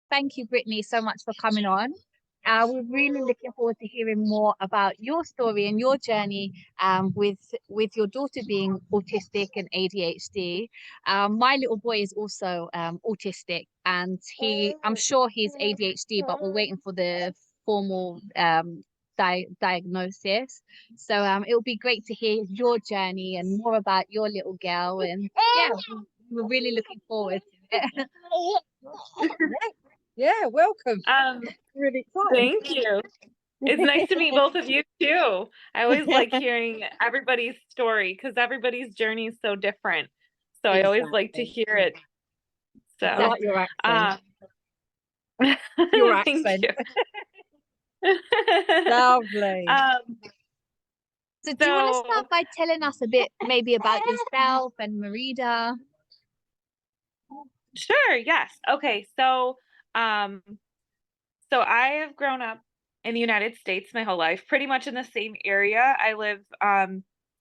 thank you, Brittany, so much for coming on. We're really looking forward to hearing more about your story and your journey with your daughter being autistic and ADHD. My little boy is also autistic, and I'm sure he's ADHD, but we're waiting for the formal diagnosis. So it'll be great to hear your journey and more about your little girl. And yeah, we're really looking forward to it. Yeah, welcome. Really excited. Thank you. It's nice to meet both of you too. I always like hearing everybody's story because everybody's journey is so different. So I always like to hear it. So I like your accent. your accent. Thank you. Lovely. So do you want to start by telling us a bit maybe about yourself and Merida? Sure, yes. Okay, so so I have grown up in the United States my whole life, pretty much in the same area. I live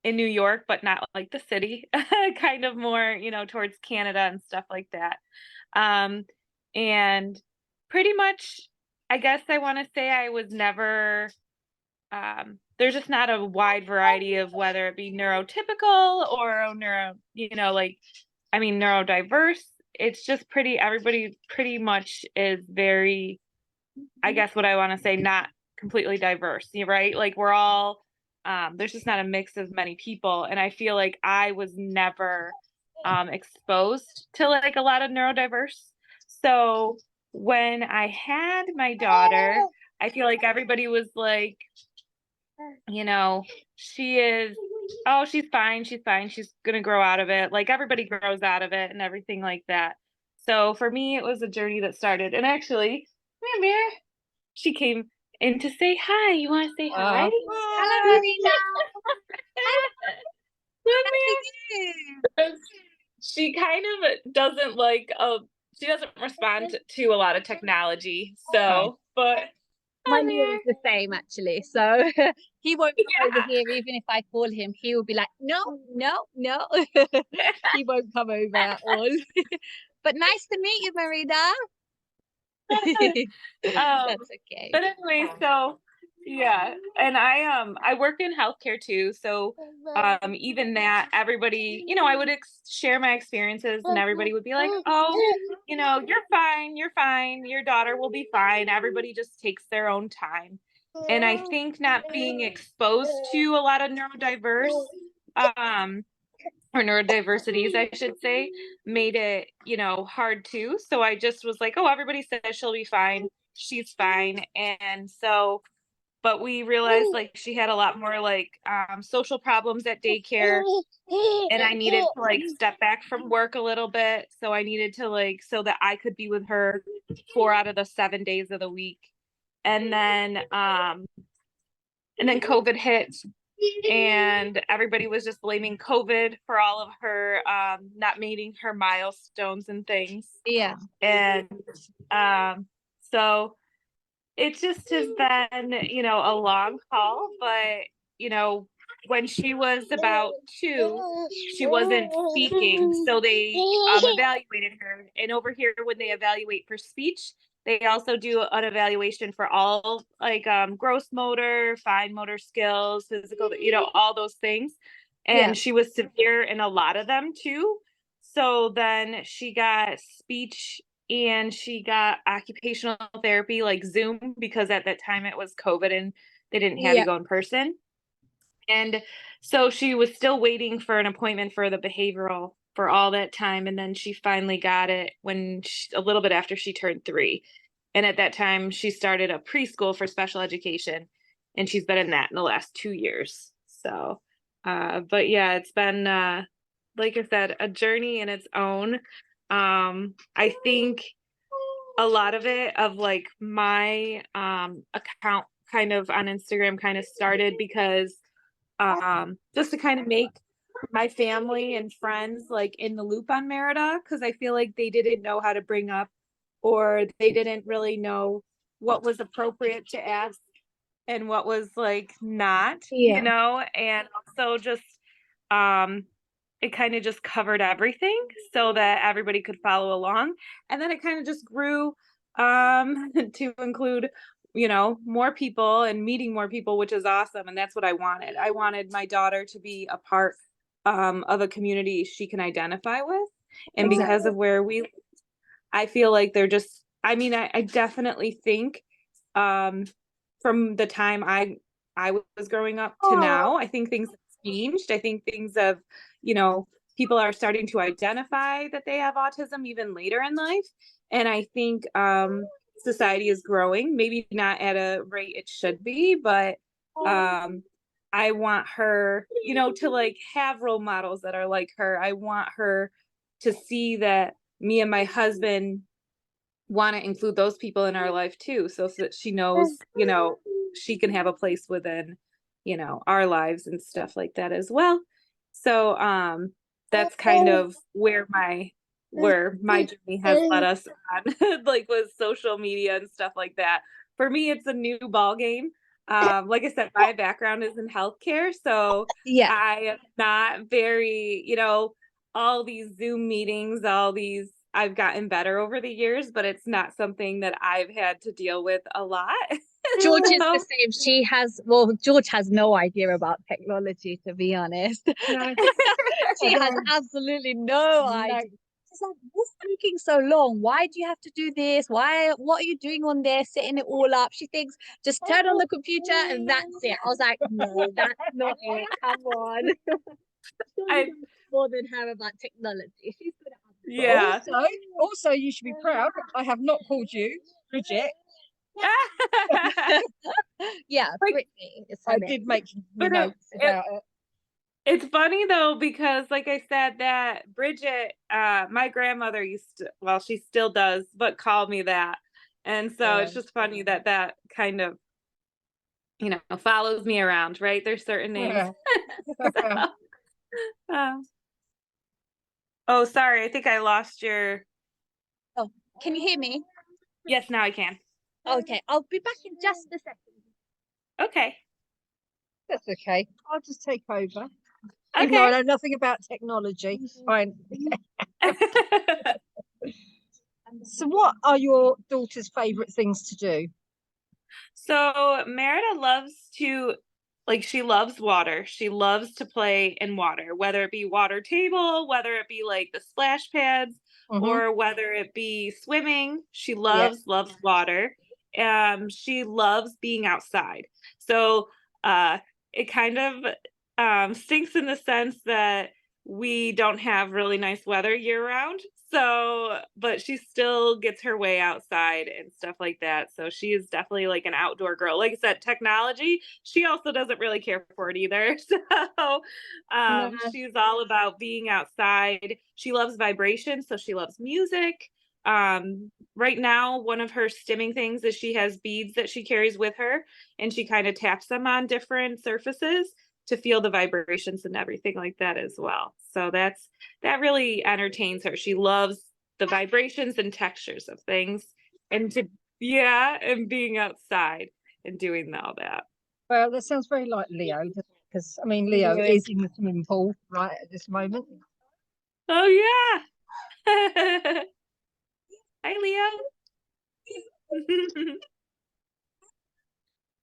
in New York, but not like the city, kind of more, towards Canada and stuff like that. And pretty much, I guess I want to say I was never, there's just not a wide variety of whether it be neurotypical or neurodiverse. It's just everybody pretty much is very, I guess what I want to say, not completely diverse, right? Like we're all, there's just not a mix of many people. And I feel like I was never exposed to like a lot of neurodiverse. So when I had my daughter, I feel like everybody was like, she's fine, she's gonna grow out of it. Like everybody grows out of it and everything like that. So for me, it was a journey that started. And actually, come here, she came in to say hi. You want to say hi? Hello, Merida. She kind of doesn't she doesn't respond to a lot of technology. So, but my Leo is the same actually. So he won't come over here even if I call him. He will be like, no, no, no. He won't come over at all. But nice to meet you, Merida. That's okay. But anyway, so yeah, and I work in healthcare too, so even that everybody, I would share my experiences and everybody would be like, oh, you're fine, your daughter will be fine. Everybody just takes their own time. And I think not being exposed to a lot of neurodiverse or neurodiversities, I should say, made it, hard too. So I just was like, oh, everybody says she'll be fine. She's fine. And so, but we realized like she had a lot more like social problems at daycare, and I needed to like step back from work a little bit. So I needed to so that I could be with her 4 out of the 7 days of the week. And then COVID hit, and everybody was just blaming COVID for all of her not meeting her milestones and things. Yeah. And so it just has been, a long haul, but, when she was about 2, she wasn't speaking. So they evaluated her. And over here, when they evaluate for speech, they also do an evaluation for all like gross motor, fine motor skills, physical, all those things. And she was severe in a lot of them too. So then she got speech and she got occupational therapy, like Zoom, because at that time it was COVID and they didn't have you go in person. And so she was still waiting for an appointment for the behavioral for all that time. And then she finally got it a little bit after she turned 3. And at that time she started a preschool for special education, and she's been in that in the last 2 years. So, but yeah, it's been, like I said, a journey in its own. I think a lot of it of like my account kind of on Instagram kind of started because just to kind of make my family and friends like in the loop on Merida, because I feel like they didn't know how to bring up, or they didn't really know what was appropriate to ask and what was like not, and also just it kind of just covered everything so that everybody could follow along. And then it kind of just grew to include, more people and meeting more people, which is awesome. And that's what I wanted. I wanted my daughter to be a part of a community she can identify with. And because of where I feel like they're just, I definitely think from the time I was growing up to now, I think things have changed. I think things have, people are starting to identify that they have autism even later in life. And I think society is growing, maybe not at a rate it should be, but I want her, to like have role models that are like her. I want her to see that me and my husband want to include those people in our life too, so that she knows, she can have a place within, our lives and stuff like that as well. So that's kind of where my journey has led us on, like with social media and stuff like that. For me, it's a new ball game. Like I said, my background is in healthcare, so I am not very, all these Zoom meetings, I've gotten better over the years, but it's not something that I've had to deal with a lot. George is the same. George has no idea about technology, to be honest. No. She has absolutely no idea. She's like, what's taking so long? Why do you have to do this? What are you doing on there? Setting it all up. She thinks just turn on the computer and that's it. I was like, no, that's not it. Come on. I more than her about technology. She's good at yeah. Also, you should be proud. I have not called you Bridget. Yeah, Brittany. I did make notes about it. It's funny though, because like I said, that Bridget, my grandmother she still does, but called me that. And so it's just funny that kind of, follows me around, right? There's certain names. Oh, sorry. I think I lost your. Oh, can you hear me? Yes, now I can. Okay, I'll be back in just a second. Okay. That's okay. I'll just take over. Okay. Even though I know nothing about technology. Fine. So what are your daughter's favourite things to do? So Merida loves to, she loves water. She loves to play in water, whether it be water table, whether it be like the splash pads, or whether it be swimming. She loves water. She loves being outside. So it kind of stinks in the sense that we don't have really nice weather year round. So, but she still gets her way outside and stuff like that. So she is definitely like an outdoor girl. Like I said, technology, she also doesn't really care for it either. So she's all about being outside. She loves vibration, so she loves music. Right now, one of her stimming things is she has beads that she carries with her, and she kind of taps them on different surfaces to feel the vibrations and everything like that as well. So that really entertains her. She loves the vibrations and textures of things, and and being outside and doing all that. Well, that sounds very like Leo, because Leo is in the swimming pool right at this moment. Oh yeah. Hi, Leo.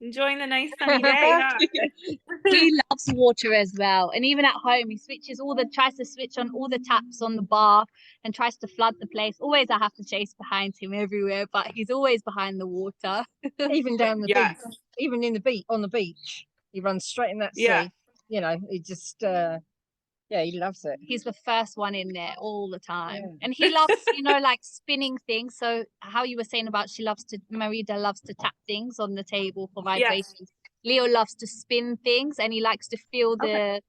Enjoying the nice sunny day, huh? He loves water as well, and even at home he tries to switch on all the taps on the bar and tries to flood the place. Always I have to chase behind him everywhere, but he's always behind the water. Even down the beach, even on the beach, he runs straight in that sea. He just he loves it. He's the first one in there all the time. And he loves, like spinning things. So how you were saying about Merida loves to tap things on the table for vibrations. Leo loves to spin things, and he likes to feel the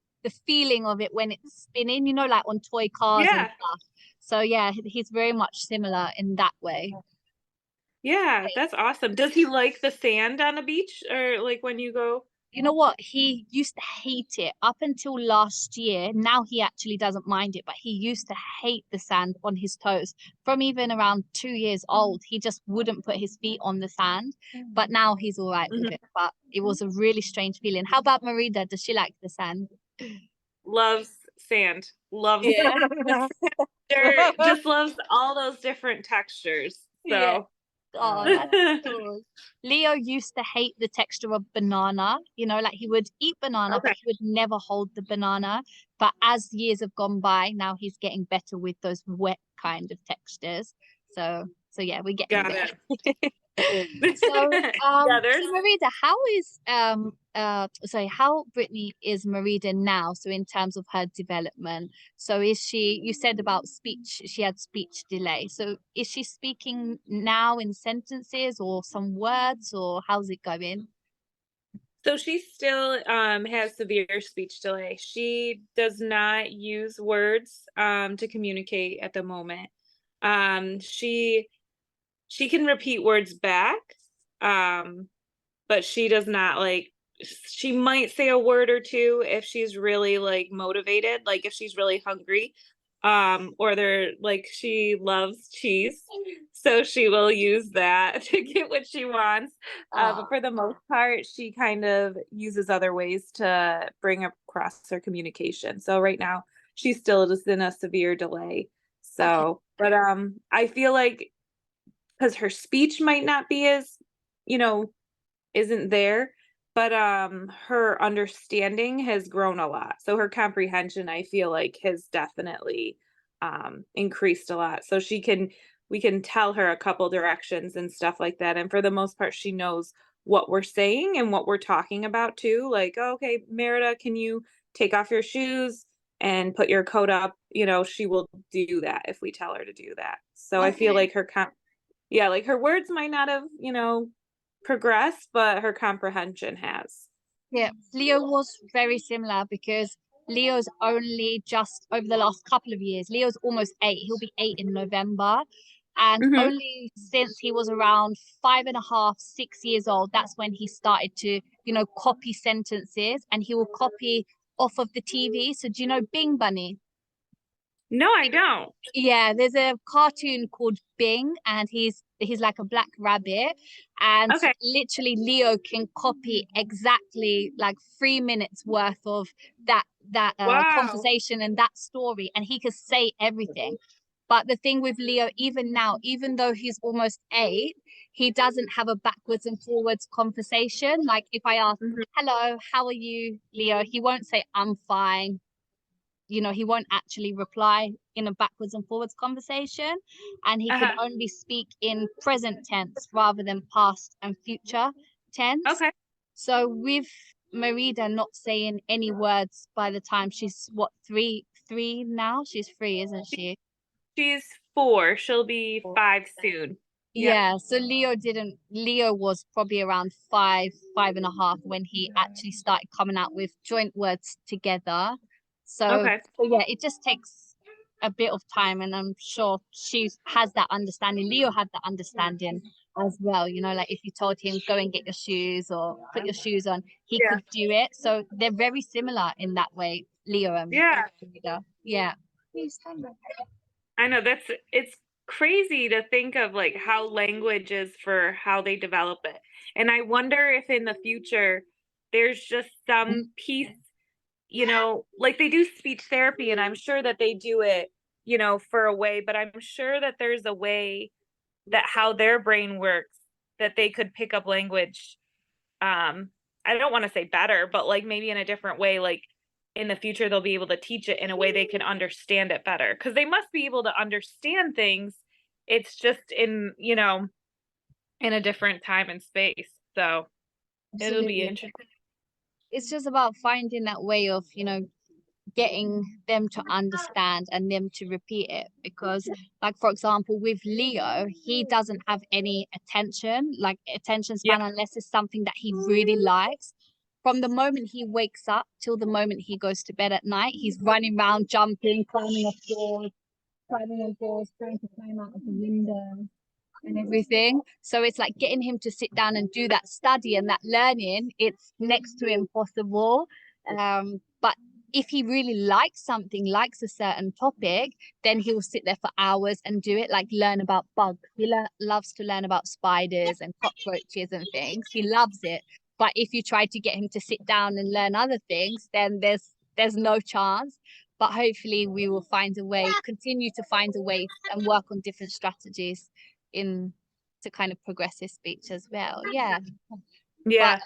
feeling of it when it's spinning, like on toy cars and stuff. So he's very much similar in that way. Yeah, that's awesome. Does he like the sand on the beach, or like when you go? You know what? He used to hate it up until last year. Now he actually doesn't mind it, but he used to hate the sand on his toes. From even around 2 years old, he just wouldn't put his feet on the sand. But now he's all right with it. But it was a really strange feeling. How about Merida? Does she like the sand? Loves sand. Loves it. Just loves all those different textures. So Oh, that's cool. Leo used to hate the texture of banana, like he would eat banana, but Okay. he would never hold the banana. But as years have gone by, now he's getting better with those wet kind of textures. So yeah, we're getting Got there. it. So, Yeah, there's so Merida, how Brittany is Merida now? So in terms of her development, so is she? You said about speech, she had speech delay. So is she speaking now in sentences or some words, or how's it going? so she still has severe speech delay. She does not use words to communicate at the moment. She can repeat words back, but she does not like she might say a word or two if she's really like motivated, like if she's really hungry. Or they're like she loves cheese, so she will use that to get what she wants. But for the most part, she kind of uses other ways to bring across her communication. So right now, she's still just in a severe delay. Okay. So, but I feel like because her speech might not be as, you know, isn't there, but her understanding has grown a lot. So her comprehension, I feel like, has definitely increased a lot. So we can tell her a couple directions and stuff like that. And for the most part, she knows what we're saying and what we're talking about too. Like, oh, okay, Merida, can you take off your shoes and put your coat up? She will do that if we tell her to do that. So I feel like yeah, like her words might not have, progressed, but her comprehension has. Yeah, Leo was very similar because Leo's only just over the last couple of years. Leo's almost 8. He'll be 8 in November. And Hmm. only since he was around 5.5, 6 years old, that's when he started to, copy sentences, and he will copy off of the TV. So do you know Bing Bunny? No, I don't. Yeah, there's a cartoon called Bing, and he's like a black rabbit, and Okay. literally Leo can copy exactly like 3 minutes worth of that Wow. conversation and that story, and he can say everything. But the thing with Leo, even now, even though he's almost 8, he doesn't have a backwards and forwards conversation. Like if I ask, Mhm. "Hello, how are you, Leo?" He won't say, "I'm fine." He won't actually reply in a backwards and forwards conversation, and he can Uh-huh. only speak in present tense rather than past and future tense. Okay. So with Merida not saying any words by the time she's what, three now? She's 3, isn't she? She's 4. She'll be 5 soon. Yeah. Yeah, so Leo was probably around 5.5 when he actually started coming out with joint words together. Okay. So yeah, it just takes a bit of time, and I'm sure she has that understanding. Leo had that understanding as well, like if you told him go and get your shoes or put your shoes on, he Yeah. could do it. So they're very similar in that way, Leo and Yeah. Merida. Yeah. Please stand up. I know it's crazy to think of like how language is for how they develop it. And I wonder if in the future there's just some piece, like they do speech therapy and I'm sure that they do it, for a way, but I'm sure that there's a way that how their brain works that they could pick up language. I don't want to say better, but like maybe in a different way, like in the future they'll be able to teach it in a way they can understand it better because they must be able to understand things. It's just in a different time and space. So it'll be Absolutely. interesting. It's just about finding that way of, getting them to understand and them to repeat it, because like for example with Leo, he doesn't have any attention Yeah. span unless it's something that he really likes. From the moment he wakes up till the moment he goes to bed at night, he's running around, jumping, climbing on doors, trying to climb out of the window and everything. So it's like getting him to sit down and do that study and that learning, it's next to impossible. But if he really likes something, likes a certain topic, then he'll sit there for hours and do it, like learn about bugs. He loves to learn about spiders and cockroaches and things. He loves it. But if you try to get him to sit down and learn other things, then there's no chance. But hopefully we will find a way, continue to find a way and work on different strategies in to kind of progress his speech as well. Yeah. Yeah.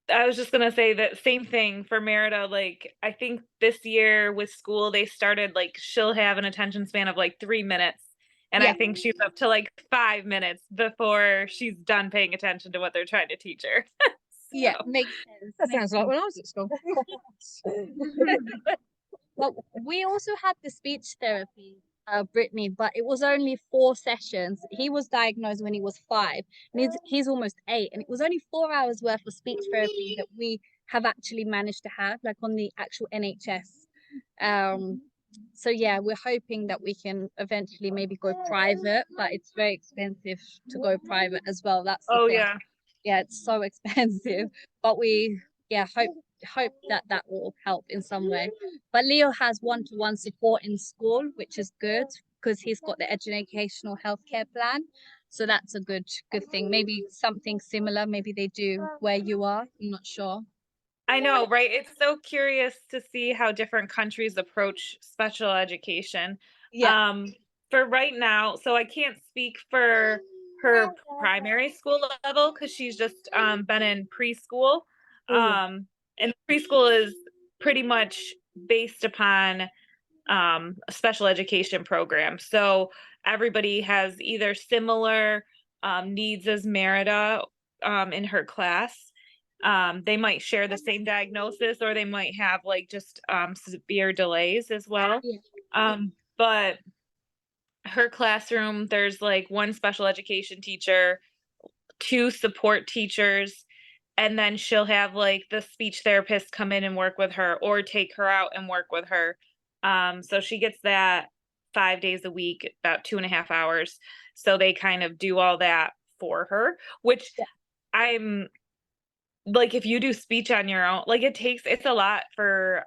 But I was just gonna say that same thing for Merida. Like, I think this year with school, they started like she'll have an attention span of like 3 minutes. And yeah, I think she's up to like 5 minutes before she's done paying attention to what they're trying to teach her. yeah, So, makes sense. That sounds like when I was at school. Well, we also had the speech therapy, Brittany, but it was only 4 sessions. He was diagnosed when he was 5, and he's almost 8, and it was only 4 hours worth of speech therapy that we have actually managed to have, like on the actual NHS. So yeah, we're hoping that we can eventually maybe go private, but it's very expensive to go private as well. That's the oh thing. yeah. Yeah, it's so expensive, but we hope that that will help in some way. But Leo has one-to-one support in school, which is good because he's got the educational healthcare plan, so that's a good thing. Maybe something similar maybe they do where you are. I'm not sure. I know, right? It's so curious to see how different countries approach special education. Yeah, Um, for right now, so I can't speak for her primary school level because she's just been in preschool. Um, and preschool is pretty much based upon a special education program. So everybody has either similar needs as Merida in her class. They might share the same diagnosis, or they might have like just severe delays as well. yeah, But her classroom, there's like one special education teacher, 2 support teachers, and then she'll have like the speech therapist come in and work with her or take her out and work with her. So she gets that 5 days a week, about 2.5 hours. So they kind of do all that for her, which yeah, I'm like, if you do speech on your own, like it's a lot for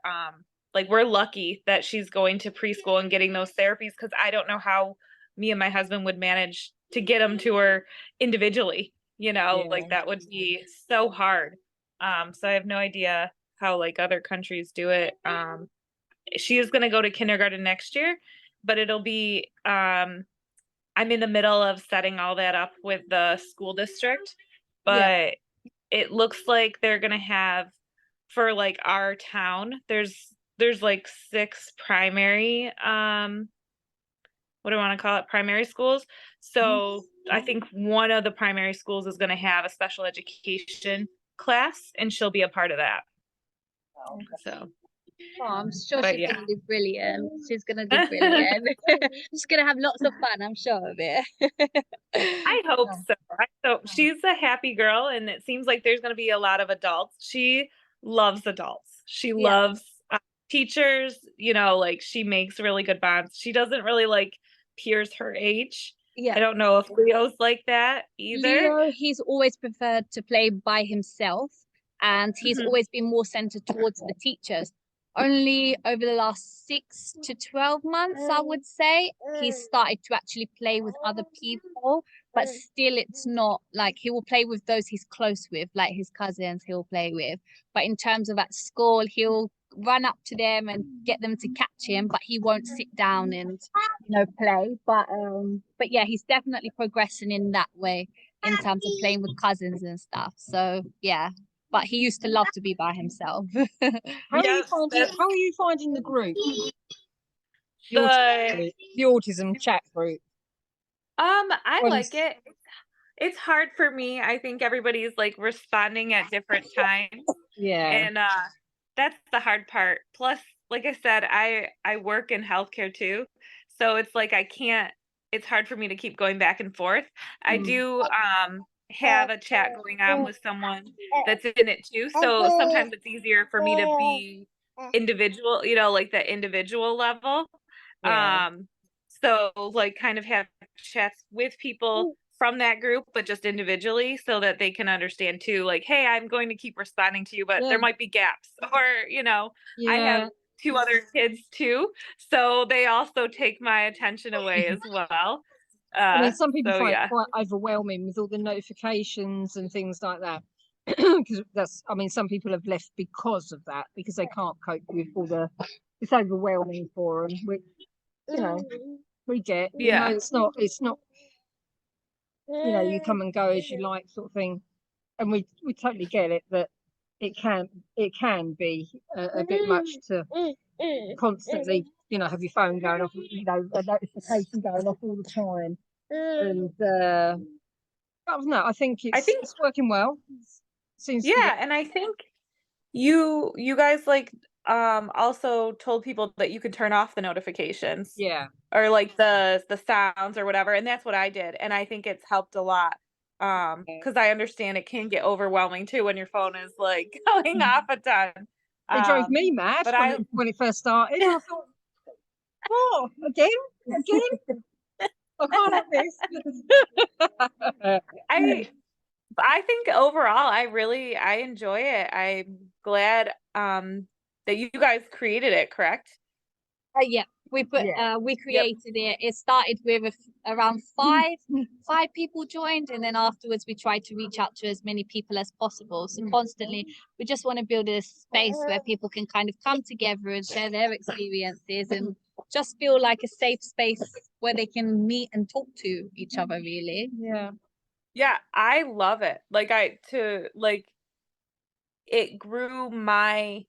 like we're lucky that she's going to preschool and getting those therapies, because I don't know how me and my husband would manage to get them to her individually, like that would be so hard. So I have no idea how like other countries do it. She is going to go to kindergarten next year, but it'll be I'm in the middle of setting all that up with the school district, yeah, but it looks like they're gonna have, for like our town, there's like 6 primary what do I want to call it, primary schools. So I think one of the primary schools is gonna have a special education class, and she'll be a part of that. So Oh, I'm sure but she's yeah. gonna do brilliant. She's gonna do brilliant. She's gonna have lots of fun, I'm sure of it. I hope so. So she's a happy girl, and it seems like there's going to be a lot of adults. She loves adults. She Yeah, loves teachers. Like she makes really good bonds. She doesn't really like peers her age. yeah. I don't know if Leo's like that either. Leo, he's always preferred to play by himself, and he's Mhm. always been more centered towards the teachers. Only over the last 6 to 12 months, I would say, he's started to actually play with other people, but still, it's not like he will play with those he's close with, like his cousins, he'll play with. But in terms of at school, he'll run up to them and get them to catch him, but he won't sit down and play. But yeah, he's definitely progressing in that way in terms of playing with cousins and stuff. So yeah, but he used to love to be by himself. How Yes, are you finding the group? the The autism chat group. I What like is- it. It's hard for me. I think everybody's like responding at different times. Yeah. And that's the hard part. Plus, like I said, I work in healthcare too. So it's like it's hard for me to keep going back and forth. I do have a chat going on with someone that's in it too. So sometimes it's easier for me to be individual, like the individual level. Yeah. So like kind of have chats with people from that group, but just individually, so that they can understand too, like, hey, I'm going to keep responding to you, but Yeah. there might be gaps. Or, I Yeah. have 2 other kids too, so they also take my attention away as well. I mean, some people So find it yeah. quite overwhelming with all the notifications and things like that. Because some people have left because of that, because they can't cope with all it's overwhelming for them. We get, Yeah. it's not you know, you come and go as you like, sort of thing. And we totally get it that it can be a bit much to constantly, you know, have your phone going off, you know, a notification going off all the time. And no, I think it's working well. Seems and I think you guys like also told people that you could turn off the notifications. Yeah. Or like the sounds or whatever, and that's what I did, and I think it's helped a lot. Because I understand it can get overwhelming too when your phone is like going off a ton. It drove me mad but when it first started. I thought, oh, again, I can't have this. I think overall I enjoy it. I'm glad that you guys created it, correct? Yeah, we created it. It started with around five people joined, and then afterwards we tried to reach out to as many people as possible. So constantly, we just want to build a space where people can kind of come together and share their experiences and just feel like a safe space where they can meet and talk to each other, really. Yeah, I love it. It grew my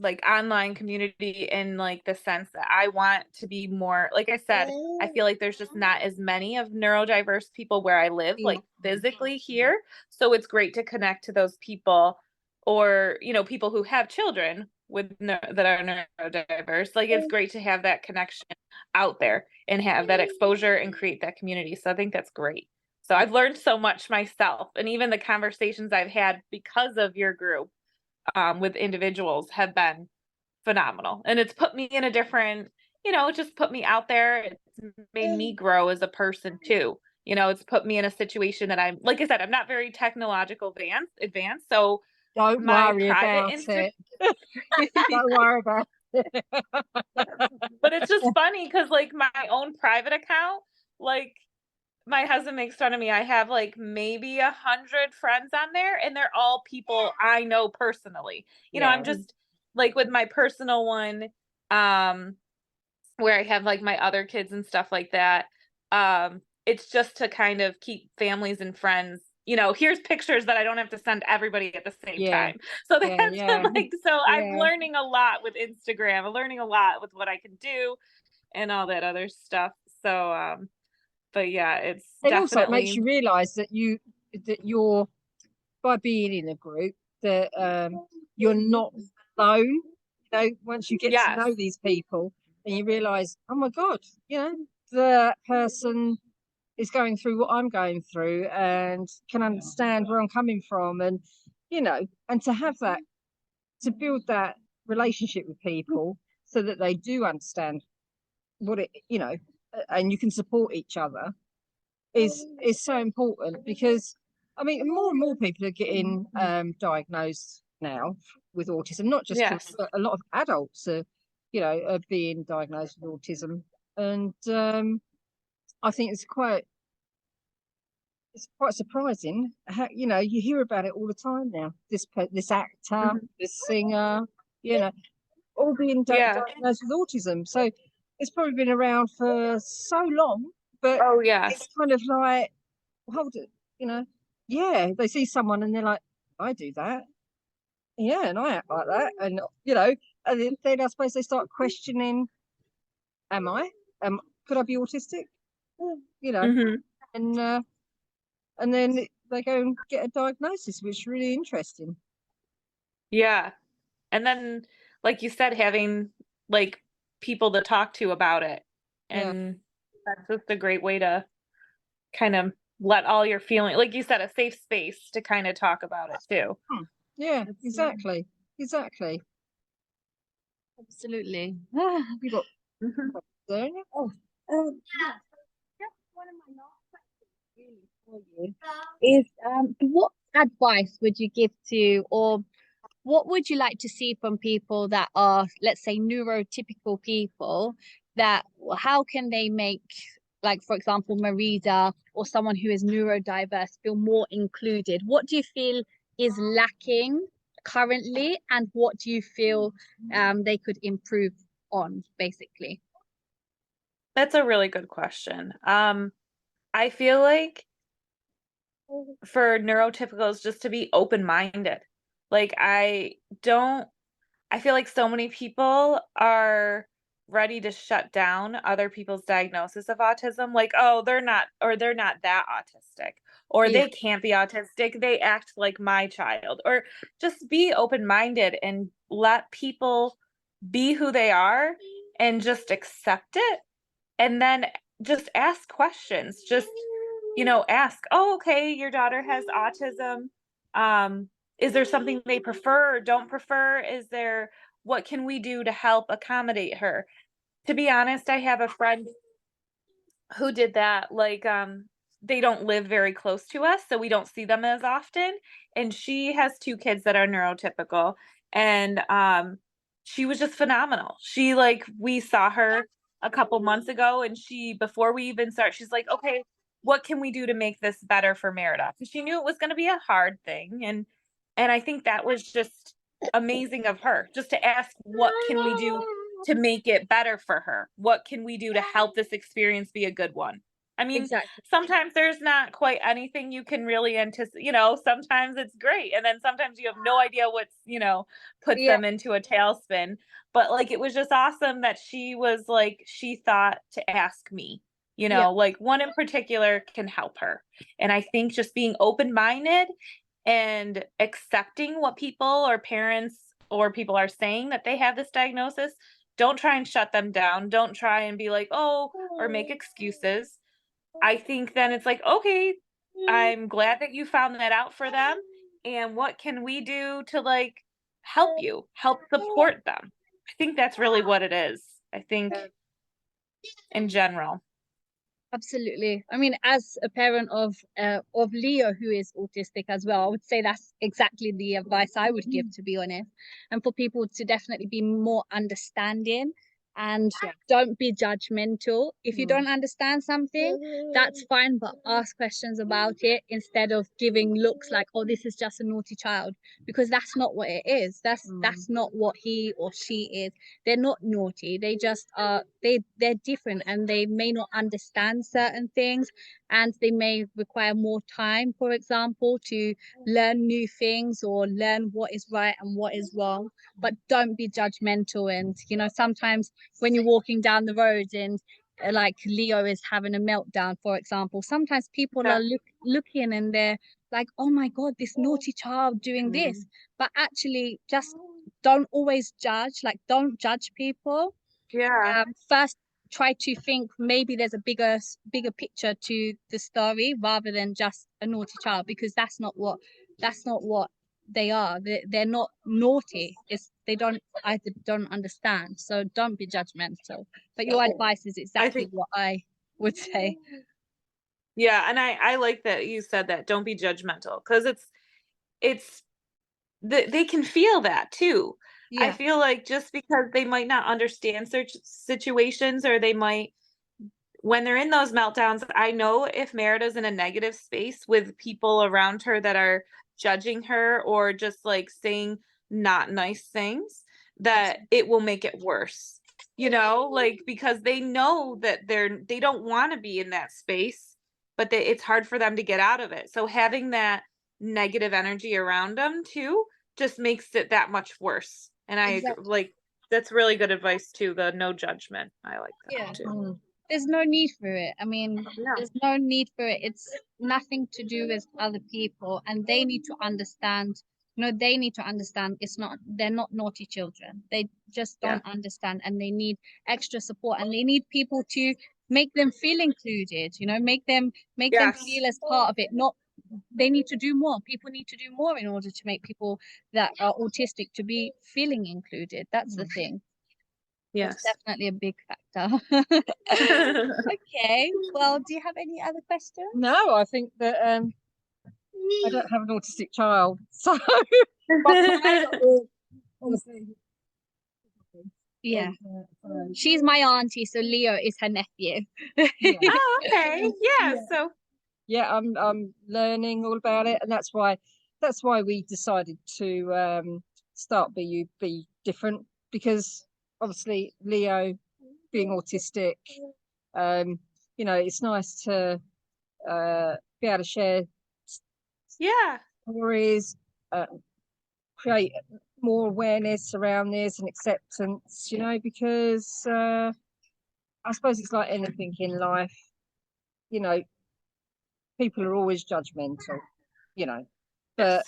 like online community in like the sense that I want to be more, like I said, I feel like there's just not as many of neurodiverse people where I live, like physically here. So it's great to connect to those people, or, you know, people who have children that are neurodiverse. Like it's great to have that connection out there and have that exposure and create that community. So I think that's great. So I've learned so much myself, and even the conversations I've had because of your group with individuals have been phenomenal. And it's put me in a different, you know, just put me out there. It's made me grow as a person too. You know, it's put me in a situation that I'm, like I said, I'm not very technological advanced. So don't worry about it. Don't worry about it. But it's just funny because like my own private account, like my husband makes fun of me. I have like maybe 100 friends on there, and they're all people I know personally. You know, I'm just like with my personal one, where I have like my other kids and stuff like that. It's just to kind of keep families and friends. You know, here's pictures that I don't have to send everybody at the same time. So that's like, so I'm learning a lot with Instagram. I'm learning a lot with what I can do and all that other stuff. So, but yeah, it's definitely also it makes you realize that you're by being in a group that you're not alone. You know, once you get to know these people and you realize, oh my God, you know, the person is going through what I'm going through and can understand where I'm coming from, and you know, and to have that, to build that relationship with people so that they do understand what it, you know, and you can support each other is so important. Because I mean, more and more people are getting diagnosed now with autism, not just kids, but a lot of adults are, you know, are being diagnosed with autism. And I think it's quite surprising how, you know, you hear about it all the time now. This actor, this singer, you know, all being diagnosed with autism. So it's probably been around for so long, but it's kind of like, hold it, you know, they see someone and they're like, I do that, and I act like that, and you know, and then I suppose they start questioning, am I? Could I be autistic? You know, and then they go and get a diagnosis, which is really interesting. Yeah. And then, like you said, having like people to talk to about it. And that's just a great way to kind of let all your feeling, like you said, a safe space to kind of talk about it too. Yeah, exactly. Absolutely. We got there. One of my last questions really for you is what advice would you give to, or what would you like to see from people that are, let's say, neurotypical people, that how can they make, like, for example, Merida or someone who is neurodiverse feel more included? What do you feel is lacking currently, and what do you feel they could improve on, basically? That's a really good question. I feel like for neurotypicals just to be open-minded. Like I feel like so many people are ready to shut down other people's diagnosis of autism. Like, oh, they're not that autistic, or Yeah, they can't be autistic. They act like my child, or just be open-minded and let people be who they are and just accept it. And then just ask questions. Just, ask, oh, okay, your daughter has autism. Is there something they prefer or don't prefer? What can we do to help accommodate her? To be honest, I have a friend who did that. Like, they don't live very close to us, so we don't see them as often. And she has two kids that are neurotypical. And she was just phenomenal. We saw her a couple months ago, and before we even start, she's like, okay, what can we do to make this better for Merida? Because she knew it was going to be a hard thing. And I think that was just amazing of her, just to ask, what can we do to make it better for her? What can we do to help this experience be a good one? I mean, Exactly. sometimes there's not quite anything you can really anticipate, sometimes it's great. And then sometimes you have no idea puts Yeah. them into a tailspin. But like, it was just awesome that she was like, she thought to ask me, Yeah. like one in particular can help her. And I think just being open-minded and accepting what people or parents or people are saying that they have this diagnosis. Don't try and shut them down. Don't try and be like, oh, or make excuses. I think then it's like, okay, I'm glad that you found that out for them. And what can we do to help support them? I think that's really what it is. I think in general. Absolutely. I mean, as a parent of Leo, who is autistic as well, I would say that's exactly the advice I would give, to be honest. And for people to definitely be more understanding and don't be judgmental. If you don't understand something, that's fine, but ask questions about it instead of giving looks like, oh, this is just a naughty child, because that's not what it is. That's not what he or she is. They're not naughty. They just are, they're different, and they may not understand certain things, and they may require more time, for example, to learn new things or learn what is right and what is wrong. But don't be judgmental. And sometimes when you're walking down the road and like Leo is having a meltdown, for example, sometimes people are looking and they're like, oh my god, this naughty child doing this. But actually, just don't always judge. Like, don't judge people. First, try to think maybe there's a bigger picture to the story rather than just a naughty child, because that's not what they are. They're not naughty. They don't understand. So don't be judgmental. But your advice is exactly what I would say. Yeah, and I like that you said that. Don't be judgmental, because it's they can feel that too. I feel like just because they might not understand such situations, or they might, when they're in those meltdowns, I know if Merida's in a negative space with people around her that are judging her or just like saying not nice things, that it will make it worse. Like, because they know that they don't want to be in that space, but it's hard for them to get out of it. So having that negative energy around them too just makes it that much worse. And I like, that's really good advice too, the no judgment. I like that too. There's no need for it. I mean, there's no need for it. It's nothing to do with other people, and they need to understand. They need to understand they're not naughty children. They just don't understand, and they need extra support, and they need people to make them feel included, make them feel as part of it. They need to do more. People need to do more in order to make people that are autistic to be feeling included. That's the thing. Yes. That's definitely a big factor. Okay. Well, do you have any other questions? No, I think that I don't have an autistic child, so honestly, yeah. She's my auntie, so Leo is her nephew. Oh, okay. Yeah. So yeah, I'm learning all about it, and that's why we decided to start BUB different, because obviously Leo being autistic, it's nice to be able to share Yeah. stories, create more awareness around this and acceptance, you know, because I suppose it's like anything in life, you know, people are always judgmental, you know, but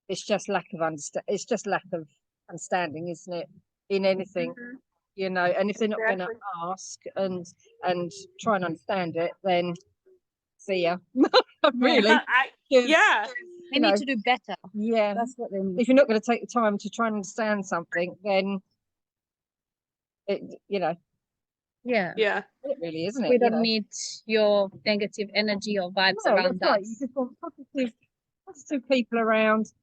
it's just lack of understanding, isn't it, in anything, you know, and if they're not going to ask and try and understand it, then see ya. Really. Yeah. They need to do better. Yeah, That's what they need. if you're not going to take the time to try and understand something, then it, you know, Yeah. it really, isn't it? We don't need your negative energy or vibes around us. Right. You just want positive people around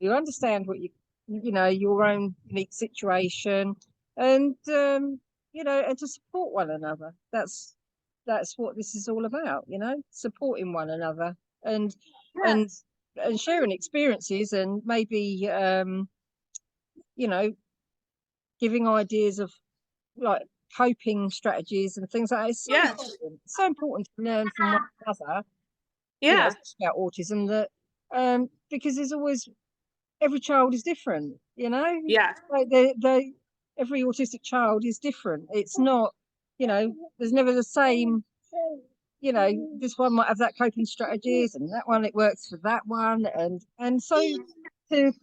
who understand what you know, your own unique situation, and you know, and to support one another. That's what this is all about, you know, supporting one another and sharing experiences, and maybe you know, giving ideas of like coping strategies and things like that. It's so important to learn from one another. You know, especially about autism, that because there's always, every child is different, you know. Like every autistic child is different. It's not, you know, there's never the same, you know, this one might have that coping strategies and that one it works for that one, and so to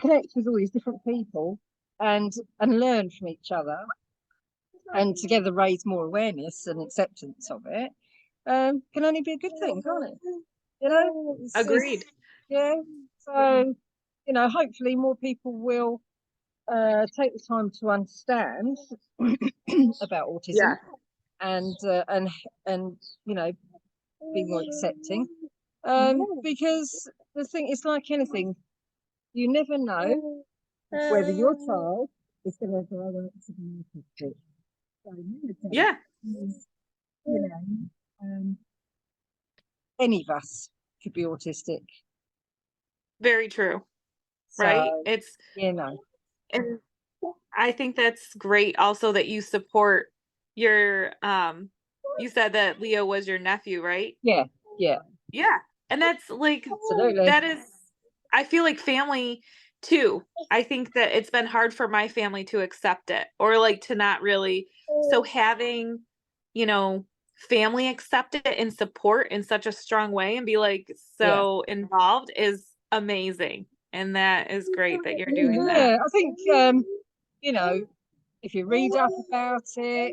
connect with all these different people and learn from each other and together raise more awareness and acceptance of it, can only be a good thing, can't it? You know, Agreed. Yeah. So, you know, hopefully more people will take the time to understand about autism and you know, be more accepting. Because the thing is, like anything, you never know whether your child is going to grow up to be autistic. So, you know, any of us could be autistic. Very true. So, right? It's, you know, and I think that's great also that you support your you said that Leo was your nephew, right? Yeah. And that's like, Absolutely. that is, I feel like family too. I think that it's been hard for my family to accept it, or like to not really. So having, you know, family accept it and support in such a strong way and be like so involved is amazing. And that is great that you're doing that. Yeah, I think you know, if you read up about it,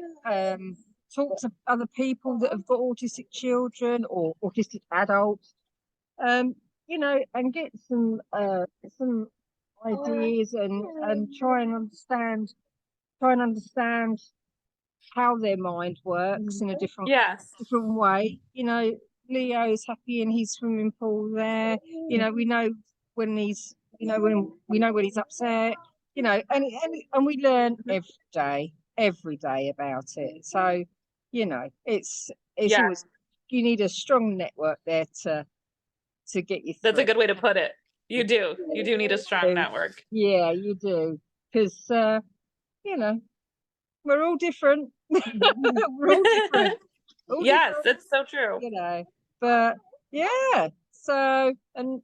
talk to other people that have got autistic children or autistic adults, you know, and get some ideas and try and understand how their mind works in a different way. You know, Leo's happy in his swimming pool there. You know, we know when he's, you know, when he's upset. You know, and we learn every day about it. So, you know, it's always, you need a strong network there to get you through. That's a good way to put it. You do need a strong network. Yeah, you do, because you know, we're all different. We're all different. Yes, it's so true. You know, but yeah. So, and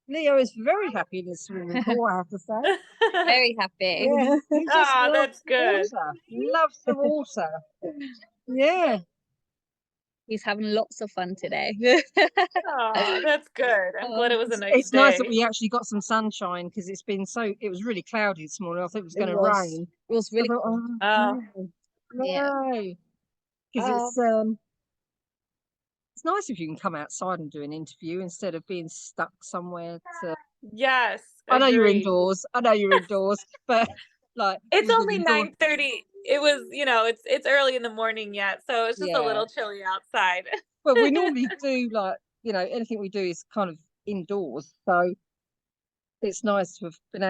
Leo is very happy in the swimming pool, I have to say. Very happy. Yeah. Oh, that's good. He loves the water. Yeah. He's having lots of fun today. Oh, that's good. I'm glad it was a nice day. It's nice that we actually got some sunshine, because it was really cloudy this morning. I thought it was going to rain. It was really no. Because it's nice if you can come outside and do an interview instead of being stuck somewhere to. Yes. I know you're indoors, but like, it's only 9:30. It was, you know, it's early in the morning yet, so it's just a little chilly outside. But we normally do, like, you know, anything we do is kind of indoors, so it's nice to have been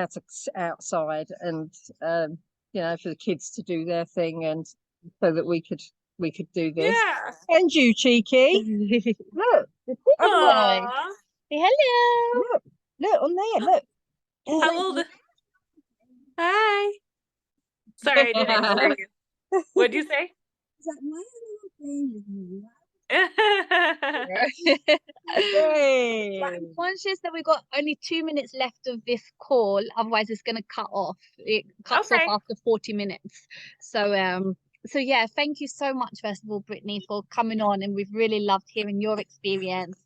outside and you know, for the kids to do their thing, and so that we could do this. Yeah. And you, cheeky. Look. Say hello. Look on there. Look. How old? Hi. Sorry, I didn't hear you. What'd you say? Yay. I'm conscious that we've got only 2 minutes left of this call, otherwise it's going to cut off. It cuts off Okay. after 40 minutes. So yeah, thank you so much, first of all, Brittany, for coming on, and we've really loved hearing your experience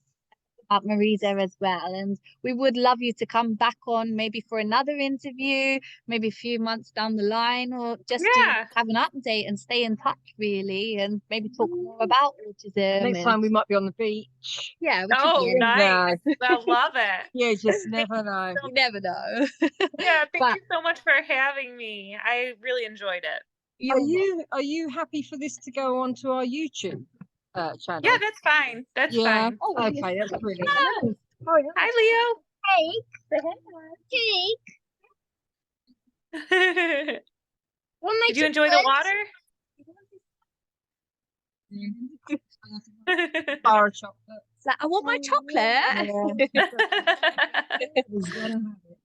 at Merida as well. And we would love you to come back on maybe for another interview, maybe a few months down the line, or just to Yeah. have an update and stay in touch, really, and maybe talk more about autism. Next time we might be on the beach. Yeah, we Oh, could, nice. I love it. You just never know. you never know. Yeah, thank But you so much for having me. I really enjoyed it. Are you happy for this to go on to our YouTube channel? Yeah, that's fine. That's Yeah. fine. Oh, Okay, that's brilliant. Hi, Leo. Jake. Did you enjoy the water? Bar of chocolate. Like, I want my chocolate. He's gotta have it.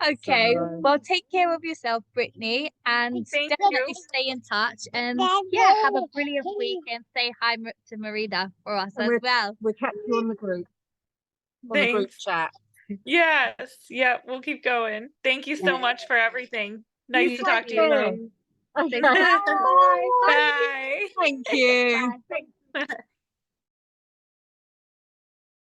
Okay, So- well, take care of yourself, Brittany, and Thank definitely you. stay in touch. And yeah, have a brilliant week, and say hi to Merida for us And as well. We'll catch you on the group. On the group Thanks. chat. Yes. Yeah, we'll keep going. Thank you so much for everything. Nice to talk to you, though. Okay. Bye. Bye. Thank you. Bye.